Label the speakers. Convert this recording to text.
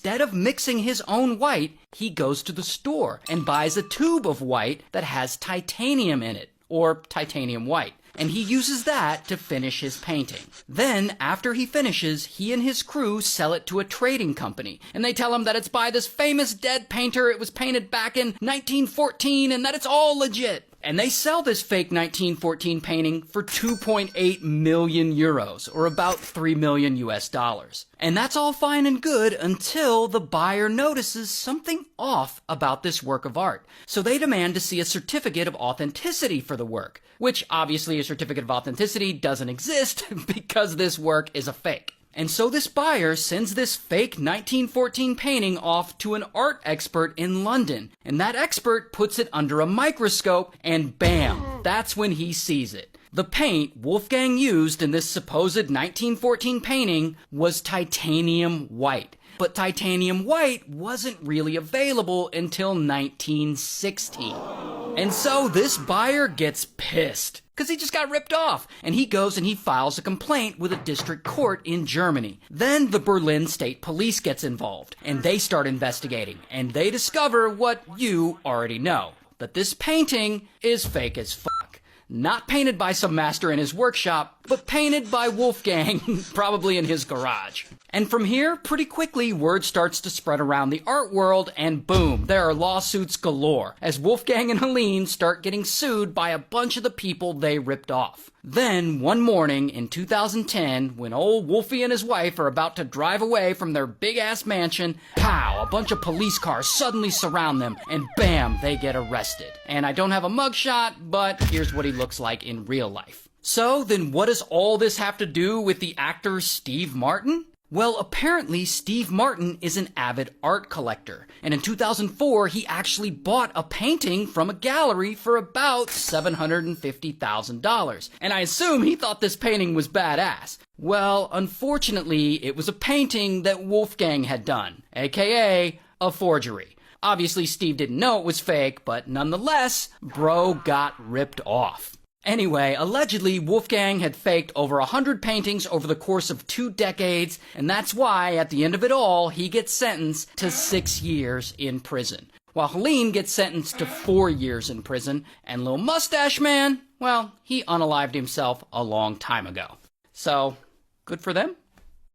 Speaker 1: instead of mixing his own white, he goes to the store and buys a tube of white that has titanium in it, or titanium white. And he uses that to finish his painting. Then, after he finishes, he and his crew sell it to a trading company. And they tell him that it's by this famous dead painter, it was painted back in 1914, and that it's all legit. And they sell this fake 1914 painting for 2.8 million euros, or about 3 million US dollars. And that's all fine and good until the buyer notices something off about this work of art. So they demand to see a certificate of authenticity for the work, which obviously a certificate of authenticity doesn't exist because this work is a fake. And so this buyer sends this fake 1914 painting off to an art expert in London. And that expert puts it under a microscope and bam, that's when he sees it. The paint Wolfgang used in this supposed 1914 painting was titanium white. But titanium white wasn't really available until 1916. And so this buyer gets pissed because he just got ripped off. And he goes and he files a complaint with a district court in Germany. Then the Berlin State Police gets involved and they start investigating. And they discover what you already know, that this painting is fake as fuck. Not painted by some master in his workshop, but painted by Wolfgang, probably in his garage. And from here, pretty quickly, word starts to spread around the art world, and boom, there are lawsuits galore, as Wolfgang and Helene start getting sued by a bunch of the people they ripped off. Then, one morning in 2010, when old Wolfie and his wife are about to drive away from their big-ass mansion, pow, a bunch of police cars suddenly surround them, and bam, they get arrested. And I don't have a mugshot, but here's what he looks like in real life. So, then what does all this have to do with the actor Steve Martin? Well, apparently Steve Martin is an avid art collector, and in 2004 he actually bought a painting from a gallery for about $750,000, and I assume he thought this painting was badass. Well, unfortunately, it was a painting that Wolfgang had done, aka a forgery. Obviously Steve didn't know it was fake, but nonetheless, bro got ripped off. Anyway, allegedly, Wolfgang had faked over 100 paintings over the course of 2 decades, and that's why, at the end of it all, he gets sentenced to 6 years in prison. While Helene gets sentenced to 4 years in prison, and Lil Mustache Man, well, he unalived himself a long time ago. So, good for them?